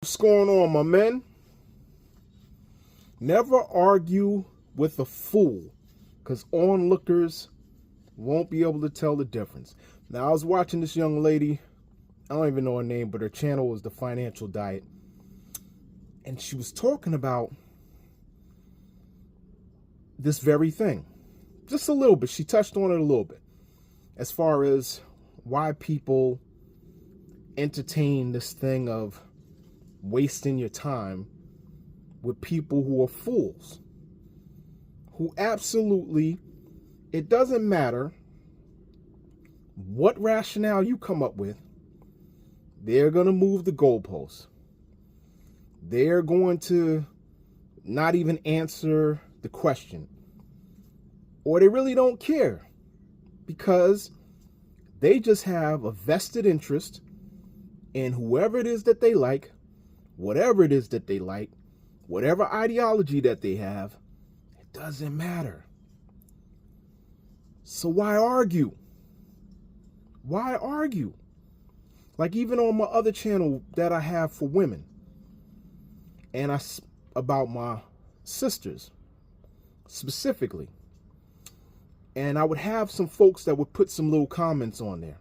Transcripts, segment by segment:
What's going on, my men? Never argue with a fool, because onlookers won't be able to tell the difference. Now, I was watching this young lady. I don't even know her name, but her channel was The Financial Diet. And she was talking about this very thing. Just a little bit. She touched on it a little bit. As far as why people entertain this thing of wasting your time with people who are fools. Who absolutely, it doesn't matter what rationale you come up with, they're going to move the goalposts. They're going to not even answer the question. Or they really don't care, because they just have a vested interest in whoever it is that they like, whatever it is that they like, whatever ideology that they have. It doesn't matter. So why argue? Why argue? Like even on my other channel that I have for women, and about my sisters specifically. And I would have some folks that would put some little comments on there.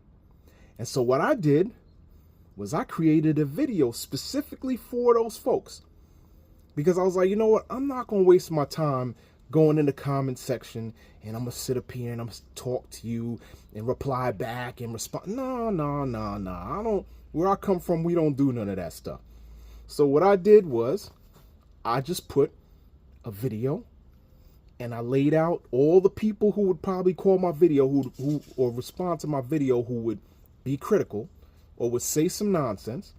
And so what I did was I created a video specifically for those folks. Because I was like, you know what? I'm not going to waste my time going in the comment section and I'm going to sit up here and I'm going to talk to you and reply back and respond. No. I don't, where I come from, we don't do none of that stuff. So what I did was I just put a video and I laid out all the people who would probably call my video who or respond to my video who would be critical or would say some nonsense.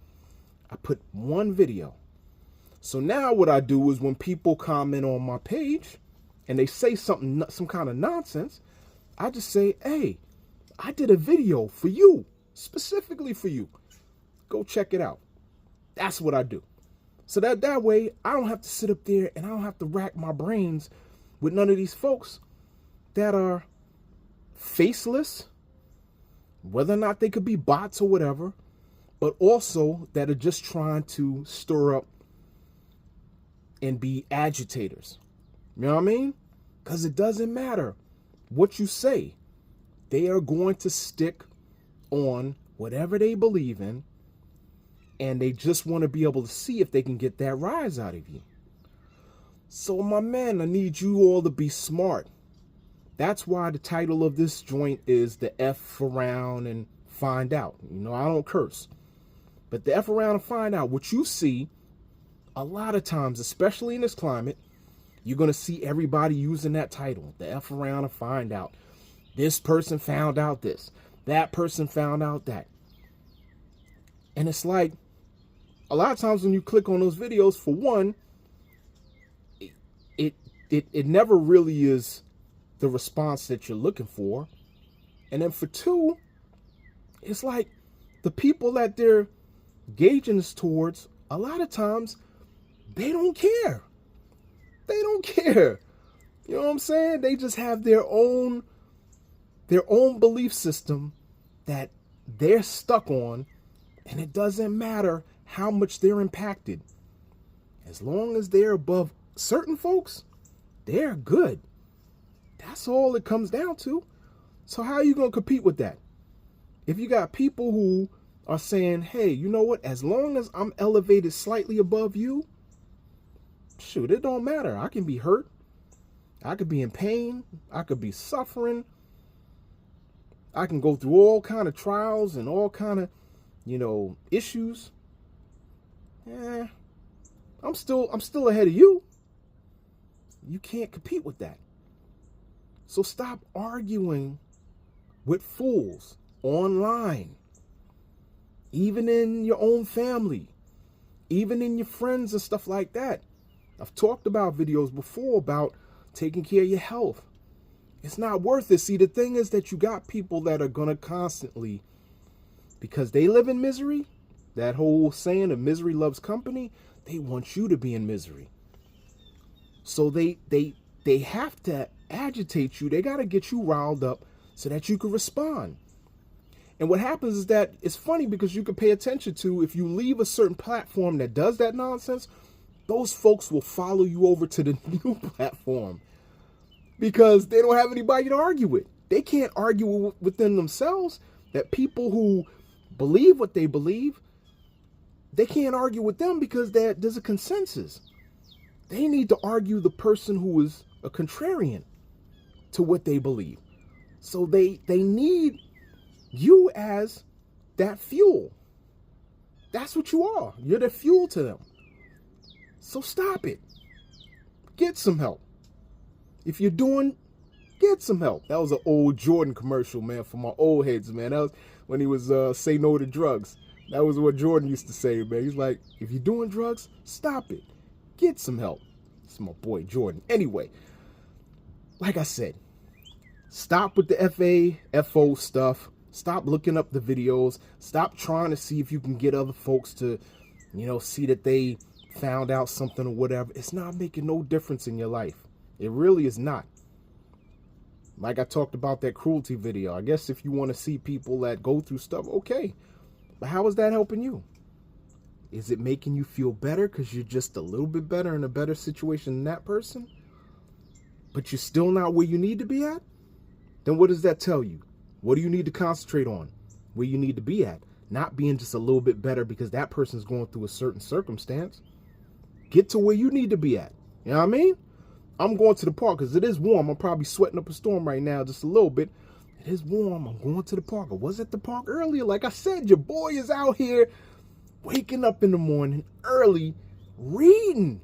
I put one video. So now what I do is when people comment on my page and they say something, some kind of nonsense, I just say, hey, I did a video for you, specifically for you. Go check it out. That's what I do. So that way I don't have to sit up there and I don't have to rack my brains with none of these folks that are faceless, whether or not they could be bots or whatever, but also that are just trying to stir up and be agitators. You know what I mean? Because it doesn't matter what you say. They are going to stick on whatever they believe in, and they just want to be able to see if they can get that rise out of you. So my man, I need you all to be smart. That's why the title of this joint is the F around and find out. You know, I don't curse. But the F around and find out. What you see a lot of times, especially in this climate, you're going to see everybody using that title. The F around and find out. This person found out this. That person found out that. And it's like, a lot of times when you click on those videos, for one, it never really is the response that you're looking for. And then for two, it's like the people that they're gauging this towards, a lot of times, they don't care. They don't care. You know what I'm saying? They just have their own belief system that they're stuck on, and it doesn't matter how much they're impacted. As long as they're above certain folks, they're good. That's all it comes down to. So how are you going to compete with that? If you got people who are saying, hey, you know what? As long as I'm elevated slightly above you, shoot, it don't matter. I can be hurt. I could be in pain. I could be suffering. I can go through all kind of trials and all kind of, issues. Yeah, I'm still ahead of you. You can't compete with that. So stop arguing with fools online, even in your own family, even in your friends and stuff like that. I've talked about videos before about taking care of your health. It's not worth it. See, the thing is that you got people that are going to constantly, because they live in misery, that whole saying of misery loves company, they want you to be in misery. So they have to agitate you. They got to get you riled up so that you can respond. And what happens is that it's funny because you can pay attention to, if you leave a certain platform that does that nonsense, those folks will follow you over to the new platform because they don't have anybody to argue with. They can't argue within themselves. That people who believe what they believe, they can't argue with them because there's a consensus. They need to argue the person who is a contrarian to what they believe. So they need you as that fuel. That's what you are. You're the fuel to them. So stop it. Get some help. If you're doing, get some help. That was an old Jordan commercial, man, for my old heads, man. That was when he was say no to drugs. That was what Jordan used to say, man. He's like, if you're doing drugs, stop it. Get some help. It's my boy Jordan. Anyway, like I said, stop with the FO stuff. Stop looking up the videos. Stop trying to see if you can get other folks to, see that they found out something or whatever. It's not making no difference in your life. It really is not. Like I talked about that cruelty video. I guess if you want to see people that go through stuff, okay. But how is that helping you? Is it making you feel better because you're just a little bit better in a better situation than that person? But you're still not where you need to be at? Then what does that tell you? What do you need to concentrate on? Where you need to be at? Not being just a little bit better because that person's going through a certain circumstance. Get to where you need to be at. You know what I mean? I'm going to the park because it is warm. I'm probably sweating up a storm right now just a little bit. It is warm. I'm going to the park. I was at the park earlier. Like I said, your boy is out here waking up in the morning early, reading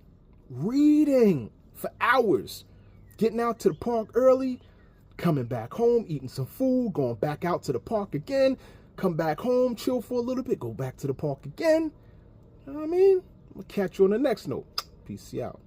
for hours, getting out to the park early, coming back home, eating some food, going back out to the park again, come back home, chill for a little bit, go back to the park again. You know what I mean? I'm going to catch you on the next note. Peace out.